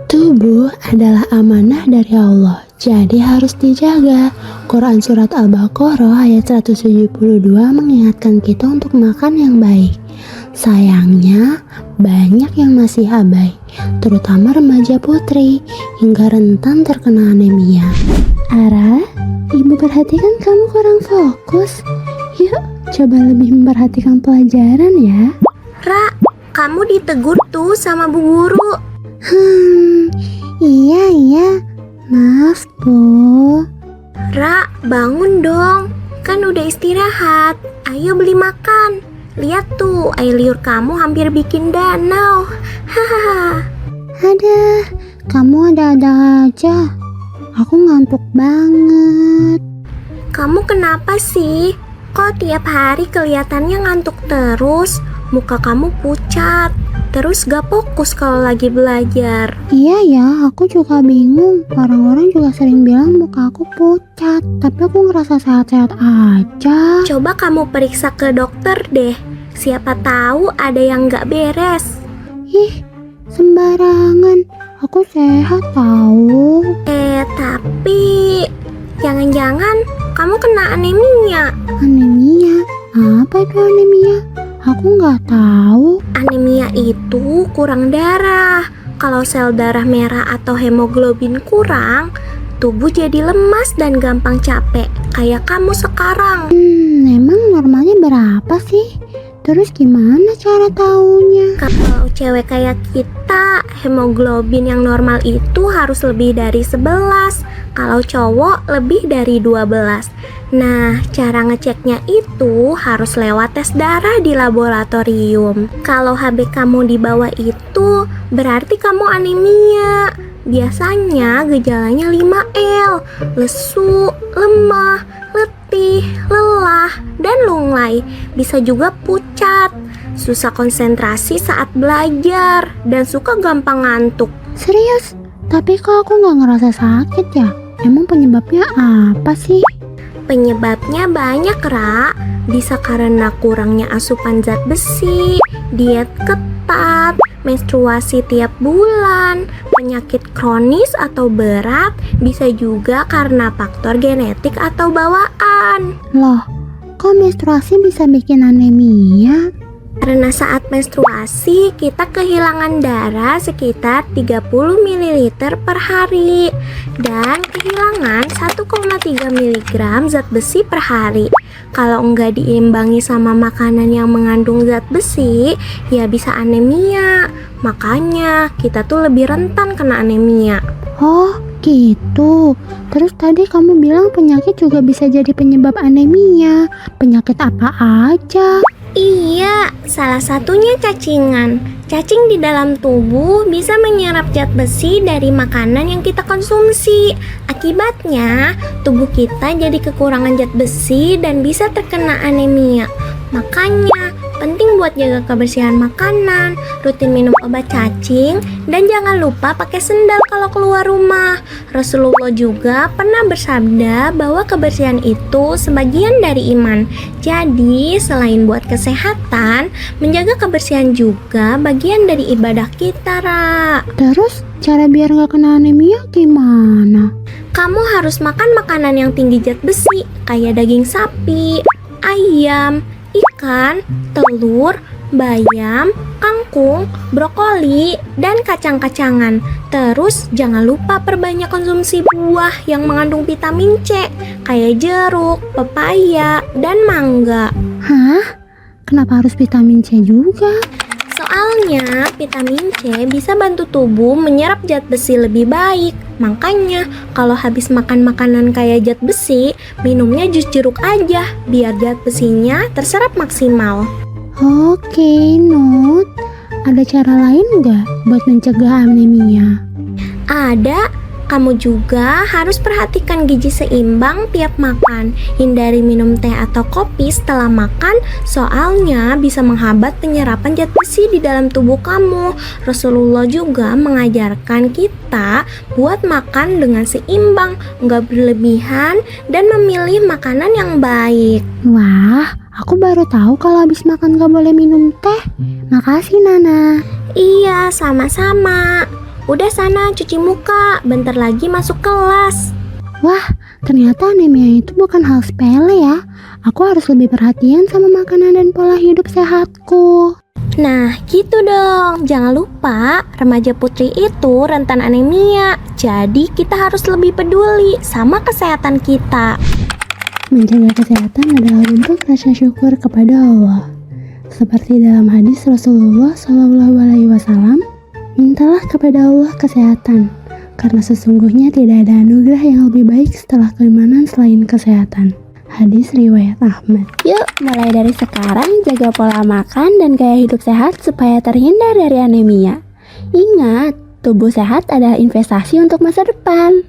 Tubuh adalah amanah dari Allah, jadi harus dijaga. Quran Surat Al-Baqarah ayat 172 mengingatkan kita untuk makan yang baik. Sayangnya, banyak yang masih abai, terutama remaja putri, hingga rentan terkena anemia. Ara, ibu perhatikan kamu kurang fokus. Yuk, coba lebih memperhatikan pelajaran ya. Ra, kamu ditegur tuh sama bu guru. Iya, maaf Bu. Ra, bangun dong. Kan udah istirahat. Ayo beli makan. Lihat tuh, air liur kamu hampir bikin danau. Hahaha. Ada, kamu ada-ada aja. Aku ngantuk banget. Kamu kenapa sih? Kok tiap hari kelihatannya ngantuk terus? Muka kamu pucat. Terus gak fokus kalau lagi belajar. Iya ya, aku juga bingung. Orang-orang juga sering bilang muka aku pucat, tapi aku ngerasa sehat-sehat aja. Coba kamu periksa ke dokter deh. Siapa tahu ada yang gak beres. Ih, sembarangan. Aku sehat tahu. Tapi jangan-jangan kamu kena anemia. Anemia? Apa itu anemia? Aku nggak tahu. Anemia itu kurang darah. Kalau sel darah merah atau hemoglobin kurang, tubuh jadi lemas dan gampang capek. Kayak kamu sekarang. Emang normalnya berapa sih? Terus gimana cara taunya? Kalau cewek kayak kita, hemoglobin yang normal itu harus lebih dari 11. Kalau cowok lebih dari 12. Nah, cara ngeceknya itu harus lewat tes darah di laboratorium. Kalau HB kamu di bawah itu, berarti kamu anemia. Biasanya gejalanya 5L, lesu, lemah, letih, lelah, dan lunglai. Bisa juga pucat, susah konsentrasi saat belajar, dan suka gampang ngantuk. Serius? Tapi kok aku nggak ngerasa sakit ya? Emang penyebabnya apa sih? Penyebabnya banyak, Ra. Bisa karena kurangnya asupan zat besi, diet ketat, menstruasi tiap bulan, penyakit kronis atau berat, bisa juga karena faktor genetik atau bawaan. Loh, kok menstruasi bisa bikin anemia? Karena saat menstruasi kita kehilangan darah sekitar 30 ml per hari dan kehilangan 1,3 mg zat besi per hari. Kalau enggak diimbangi sama makanan yang mengandung zat besi, ya bisa anemia. Makanya kita tuh lebih rentan kena anemia. Oh, gitu. Terus tadi kamu bilang penyakit juga bisa jadi penyebab anemia. Penyakit apa aja? Iya, salah satunya cacingan. Cacing di dalam tubuh bisa menyerap zat besi dari makanan yang kita konsumsi. Akibatnya, tubuh kita jadi kekurangan zat besi dan bisa terkena anemia. Makanya, penting buat jaga kebersihan makanan, rutin minum obat cacing, dan jangan lupa pakai sendal kalau keluar rumah. Rasulullah juga pernah bersabda bahwa kebersihan itu sebagian dari iman. Jadi, selain buat kesehatan, menjaga kebersihan juga bagian dari ibadah kita, Ra. Terus, cara biar nggak kena anemia gimana? Kamu harus makan makanan yang tinggi zat besi, kayak daging sapi, ayam, ikan, telur, bayam, kangkung, brokoli, dan kacang-kacangan. Terus jangan lupa perbanyak konsumsi buah yang mengandung vitamin C, kayak jeruk, pepaya, dan mangga. Hah? Kenapa harus vitamin C juga? Soalnya vitamin C bisa bantu tubuh menyerap zat besi lebih baik. Makanya kalau habis makan makanan kayak zat besi, minumnya jus jeruk aja biar zat besinya terserap maksimal. Oke, Nut. Ada cara lain nggak buat mencegah anemia? Ada, Kamu juga harus perhatikan gizi seimbang tiap makan. Hindari minum teh atau kopi setelah makan, soalnya bisa menghambat penyerapan zat besi di dalam tubuh kamu. Rasulullah juga mengajarkan kita buat makan dengan seimbang, nggak berlebihan, dan memilih makanan yang baik. Wah, aku baru tahu kalau habis makan gak boleh minum teh. Makasih Nana. Iya, sama-sama. Udah sana cuci muka, bentar lagi masuk kelas. Wah, ternyata anemia itu bukan hal sepele ya. Aku harus lebih perhatian sama makanan dan pola hidup sehatku. Nah, gitu dong. Jangan lupa, remaja putri itu rentan anemia. Jadi kita harus lebih peduli sama kesehatan kita. Menjaga kesehatan adalah bentuk rasa syukur kepada Allah. Seperti dalam hadis Rasulullah SAW, mintalah kepada Allah kesehatan, karena sesungguhnya tidak ada anugerah yang lebih baik setelah keimanan selain kesehatan. Hadis riwayat Ahmad. Yuk, mulai dari sekarang jaga pola makan dan gaya hidup sehat supaya terhindar dari anemia. Ingat, tubuh sehat adalah investasi untuk masa depan.